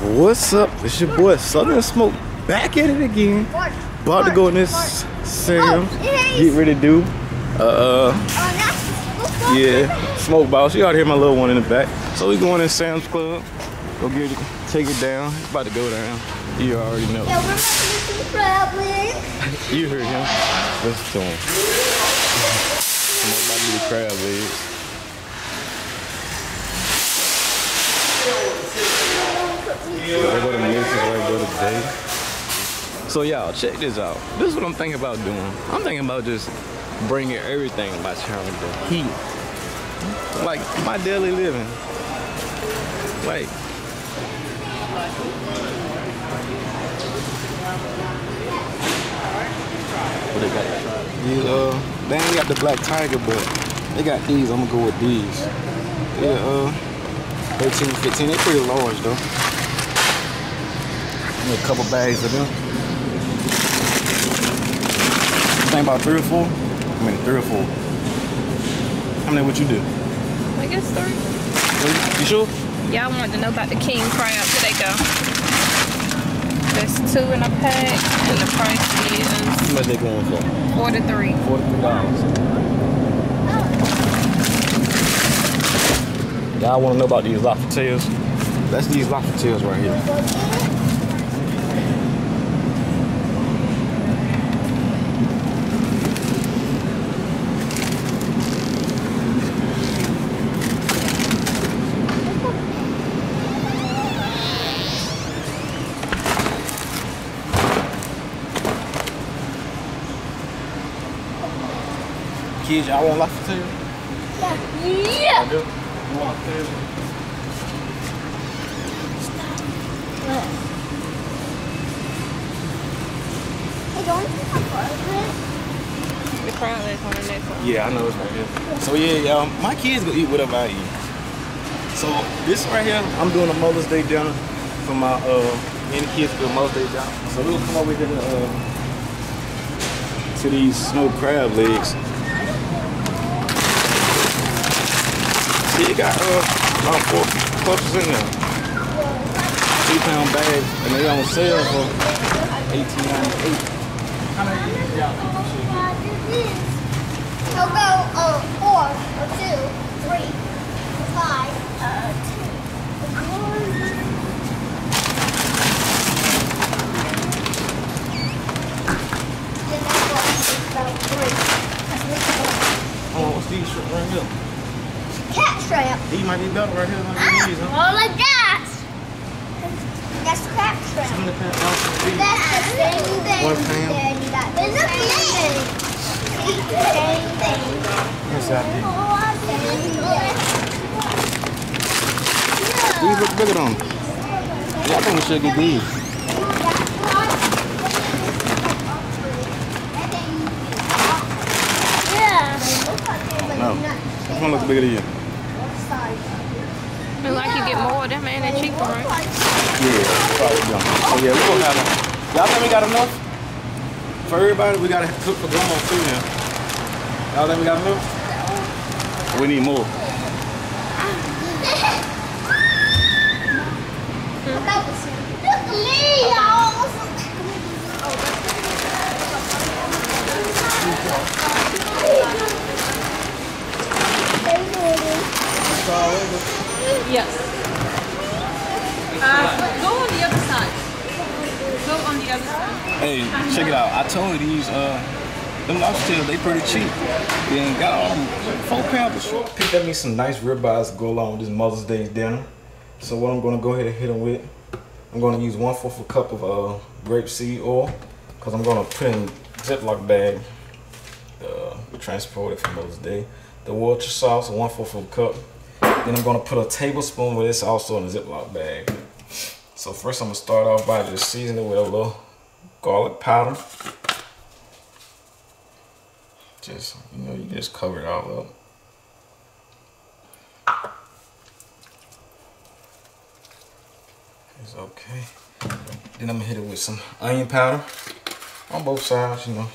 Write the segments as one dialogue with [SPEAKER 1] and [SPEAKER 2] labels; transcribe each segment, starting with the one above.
[SPEAKER 1] What's up? It's your boy Southern Smoke back at it again. About to go in this Sam. Get ready to do. Yeah, smoke boss. You already hear my little one in the back. So we going in Sam's Club. Go get it, take it down. It's about to go down. You already know.
[SPEAKER 2] Yeah, we're making some crab legs.
[SPEAKER 1] You heard him. Listen to him. About to do the crab legs. So y'all, check this out. This is what I'm thinking about doing. I'm thinking about just bringing everything by channel to heat. Like my daily living. Like what they got? These they ain't got the black tiger, but they got these. I'm gonna go with these. Yeah, 13, 15. They're pretty large though. A couple bags of them. Think about 3 or 4? I mean 3 or 4. How many would you do?
[SPEAKER 3] I guess 3.
[SPEAKER 1] 3? You sure?
[SPEAKER 3] Yeah, I wanted to know about the king crab. Where they go? There's 2 in a pack, and the price is.
[SPEAKER 1] How much they going for?
[SPEAKER 3] $43.
[SPEAKER 1] $43. Y'all want to know about these lobster tails? That's these lobster tails right here. Kids, y'all want lobster tail?
[SPEAKER 2] Yeah.
[SPEAKER 1] I do. You want lobster tail?
[SPEAKER 2] Hey, don't you have crab
[SPEAKER 3] The crab legs on the next one.
[SPEAKER 1] Yeah, I know it's right here. So yeah, y'all, my kids gonna eat whatever I eat. So this right here, I'm doing a Mother's Day dinner for my me and the kids do a Mother's Day dinner. So we'll come over here to these snow crab legs. See, you got about 4 clusters in there. 2-pound bags, and they on sale for $18.98. How many of these y'all think you should get?
[SPEAKER 2] He'll go 4 or 2, 3, 5, 2.
[SPEAKER 1] Oh, what's these shrimp right here?
[SPEAKER 2] Cat shrimp.
[SPEAKER 1] These might be better right here than these, huh?
[SPEAKER 2] Oh, like that. That's cat shrimp.
[SPEAKER 1] Some of the cat ounces these.
[SPEAKER 2] That's the same thing.
[SPEAKER 1] 1 pound.
[SPEAKER 2] It's the same thing. Same thing.
[SPEAKER 1] Yes, I did.
[SPEAKER 2] Yeah.
[SPEAKER 1] These look bigger than them. Yeah, I think we should get these. No, this one looks bigger than you.
[SPEAKER 3] And like you get more of them and they're cheaper, right?
[SPEAKER 1] Yeah, probably done. So yeah, we're gonna have them. Y'all think we got enough? For everybody, we gotta cook for grandma too now. Y'all think we got enough? We need more.
[SPEAKER 2] Look at me, y'all.
[SPEAKER 3] Yes. Go on the other side. Go on the other side.
[SPEAKER 1] Hey, check it out. I told you these them lobster tails, they pretty cheap. They ain't got all them 4 pounds. Picked up me some nice ribeyes to go along with this Mother's Day dinner. So what I'm gonna go ahead and hit them with, I'm gonna use 1/4 cup of grapeseed oil, cause I'm gonna put in Ziploc bag, transport it for Mother's Day. The Worcestershire sauce, 1/4 cup. Then I'm gonna put a tablespoon of this also in a Ziploc bag. So first I'm gonna start off by just seasoning it with a little garlic powder. Just, you know, you just cover it all up. It's okay. Then I'm gonna hit it with some onion powder on both sides, you know.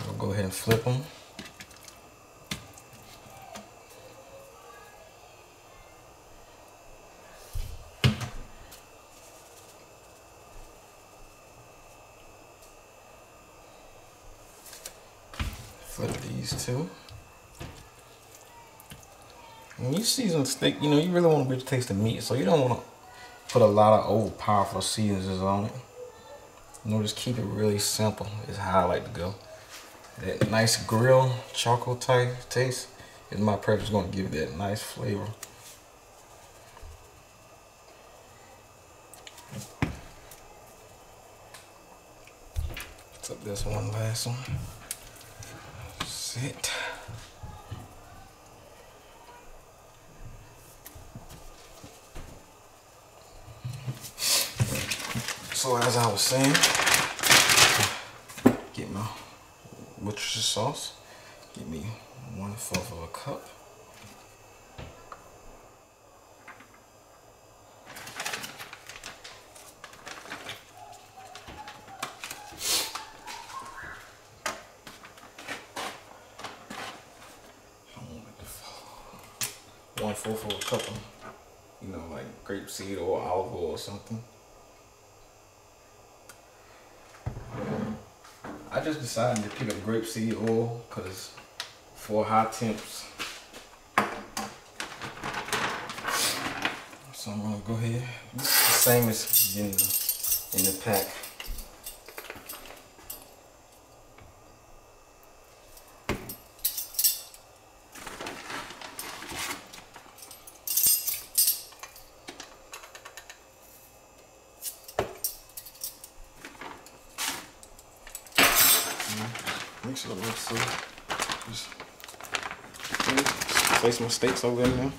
[SPEAKER 1] We'll go ahead and flip them. for these two. When you season steak, you know, you really want to really taste the meat, so you don't want to put a lot of old powerful seasonings on it. You know, just keep it really simple is how I like to go. That nice grilled charcoal type taste is my preference, going to give it that nice flavor. Took this one last one. Sit. So as I was saying, get my Worcestershire sauce. Give me 1/4 of a cup. One-fourth of a cup of, you know, like grapeseed or olive oil or something. I just decided to pick up grapeseed oil because for high temps. So I'm gonna go ahead. It's the same as in the pack. Mix it up like so. Just place my steaks over in there.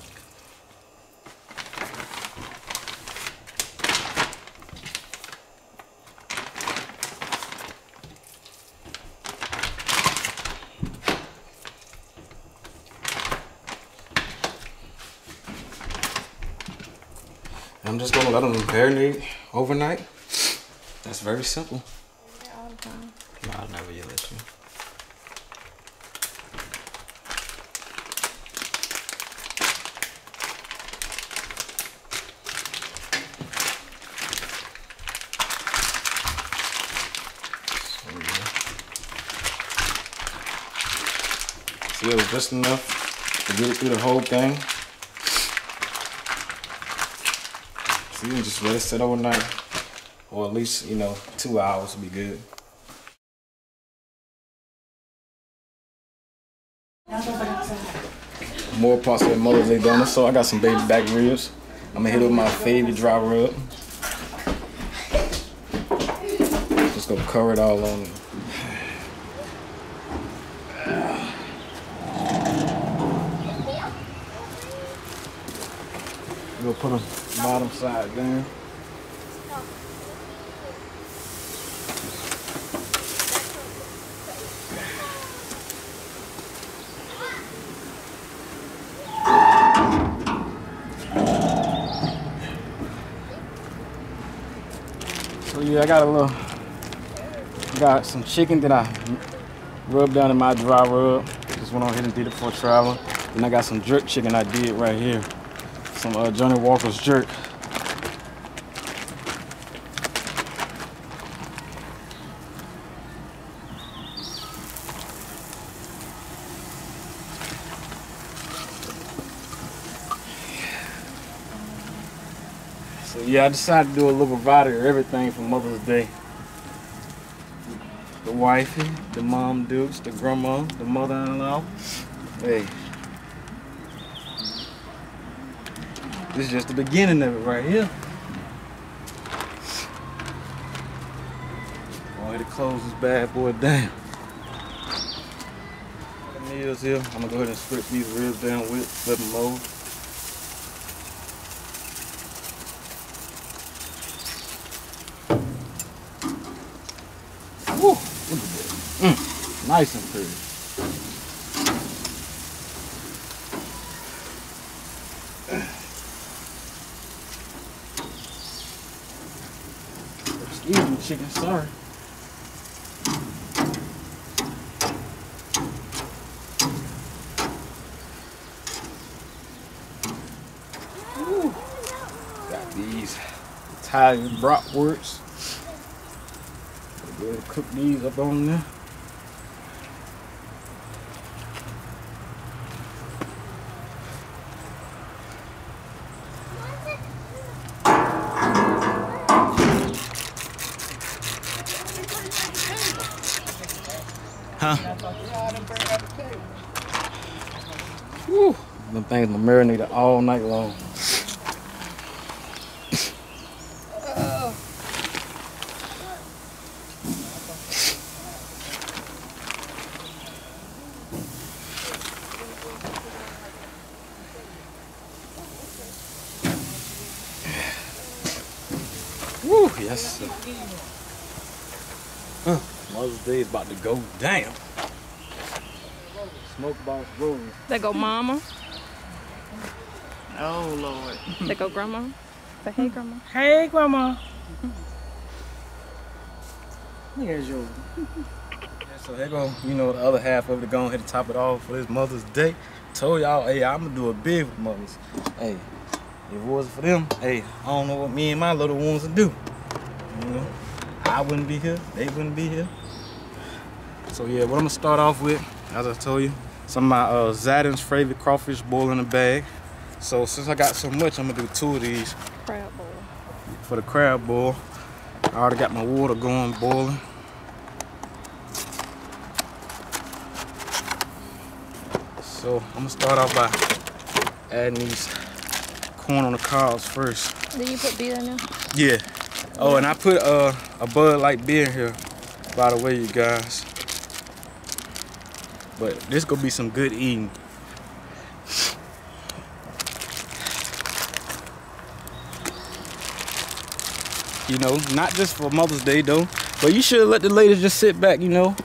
[SPEAKER 1] I'm just gonna let them marinate overnight. That's very simple.
[SPEAKER 2] All the time.
[SPEAKER 1] No, I'll never yell at you. See, it was just enough to get it through the whole thing. So you can just let it sit overnight, or at least, you know, 2 hours will be good. More parts of the Mother's Day dinner, so I got some baby back ribs. I'm gonna hit it with my favorite dry rub. Just gonna cover it all on. We'll put them bottom side down. So yeah, I got some chicken that I rubbed down in my dry rub. Just went on ahead and did it before traveling. And I got some jerk chicken I did right here. Some Johnny Walker's jerk. So yeah, I decided to do a little variety of everything for Mother's Day. The wifey, the mom dukes, the grandma, the mother-in-law. Hey. This is just the beginning of it right here. Go ahead and close this bad boy down. The meals here. I'm gonna go ahead and strip these ribs down with flip them over. Woo! Look at that. Nice and pretty. Excuse me, chicken, sorry. Ooh. Got these Italian bratwursts. Go ahead and cook these up on there. Woo! Them things will marinate all night long. Woo! Yes, sir. Mother's Day is about to go down. Smoke box rolling.
[SPEAKER 3] There go mama.
[SPEAKER 4] Oh, Lord.
[SPEAKER 3] There go grandma. Say hey, grandma.
[SPEAKER 4] Hey, Grandma. Here's yours.
[SPEAKER 1] Yeah, so here go, you know, the other half of it, go ahead and top it off for this Mother's Day. Told y'all, hey, I'm gonna do a big with mothers. Hey, if it wasn't for them, hey, I don't know what me and my little ones would do. You know, I wouldn't be here, they wouldn't be here. So yeah, what I'm gonna start off with, as I told you, some of my Zadin's favorite crawfish boil in a bag. So since I got so much, I'm gonna do 2 of these.
[SPEAKER 3] Crab bowl.
[SPEAKER 1] For the crab boil. I already got my water going, boiling. So I'm gonna start off by adding these corn on the cobs first.
[SPEAKER 3] Did you put beer in there?
[SPEAKER 1] Yeah. Oh, and I put a Bud Light beer in here, by the way, you guys. But this gonna be some good eating. You know, not just for Mother's Day though, but you should let the ladies just sit back, you know,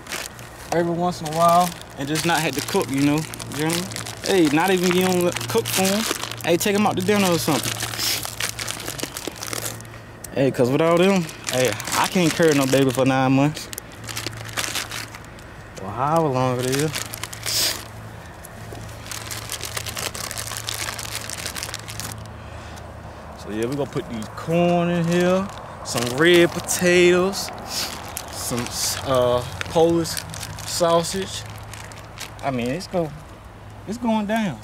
[SPEAKER 1] every once in a while and just not have to cook, you know, generally. Hey, not even you don't cook for them. Hey, take them out to dinner or something. Hey, cause without them, hey, I can't carry no baby for 9 months. Or however long it is. So yeah, we're gonna put these corn in here, some red potatoes, some Polish sausage. I mean, it's going down.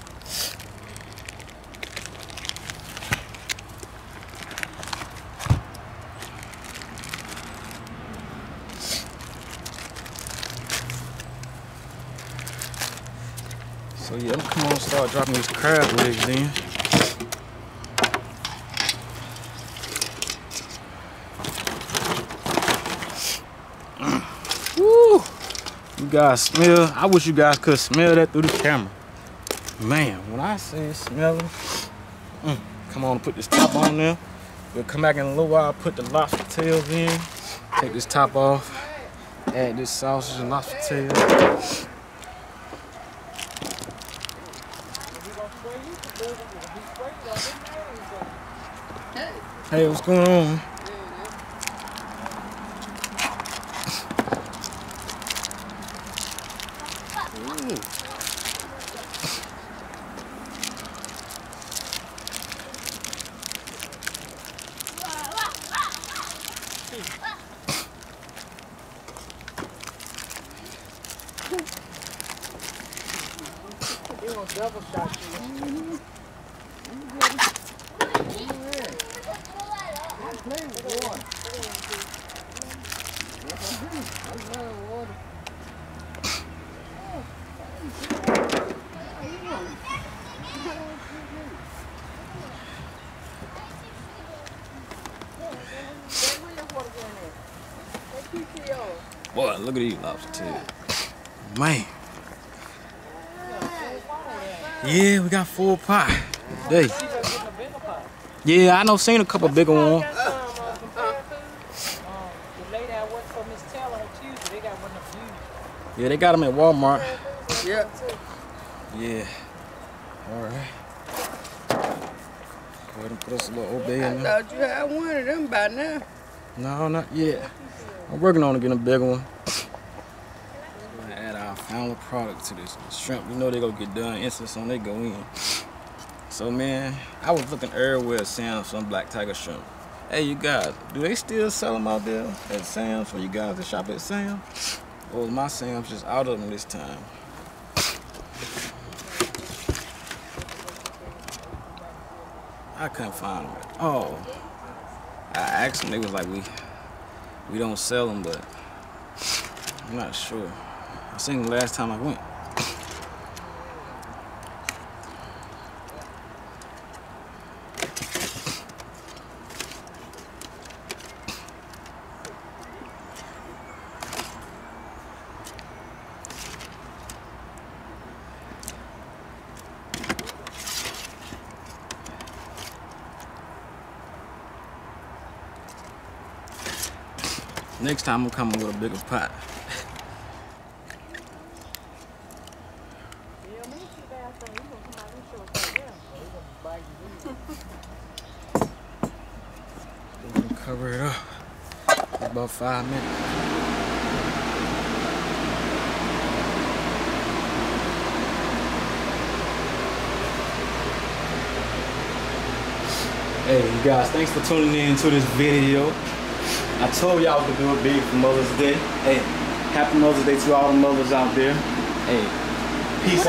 [SPEAKER 1] So yeah, I'm come on, start dropping these crab legs in. Woo! You guys smell, I wish you guys could smell that through the camera. Man, when I say smelling, come on, put this top on there. We'll come back in a little while, put the lobster tails in, take this top off, add this sausage and lobster tail. Hey, what's going on?
[SPEAKER 4] They gonna double shot you.
[SPEAKER 1] Boy, look at these lobster tails. Man. Yeah, we got full pot today. Yeah, I know seen a couple bigger ones. Yeah, they got them at Walmart.
[SPEAKER 4] Yeah.
[SPEAKER 1] Yeah. All right. Go ahead and put us a little Old Bay in there.
[SPEAKER 4] I thought you had one of them by now.
[SPEAKER 1] No, not yet. I'm working on getting a big one. We're gonna add our final product to this shrimp. You know they gonna get done instant, so they go in. So man, I was looking everywhere at Sam's for some Black Tiger shrimp. Hey, you guys, do they still sell them out there at Sam's for you guys to shop at Sam's? Or is my Sam's just out of them this time? I couldn't find them. Oh, I asked them. They was like, we don't sell them, but I'm not sure. I seen them last time I went. Next time I'm coming with a bigger pot. Cover it up. About 5 minutes. Hey, you guys, thanks for tuning in to this video. I told y'all to do it big for Mother's Day. Hey, happy Mother's Day to all the mothers out there. Hey, peace out.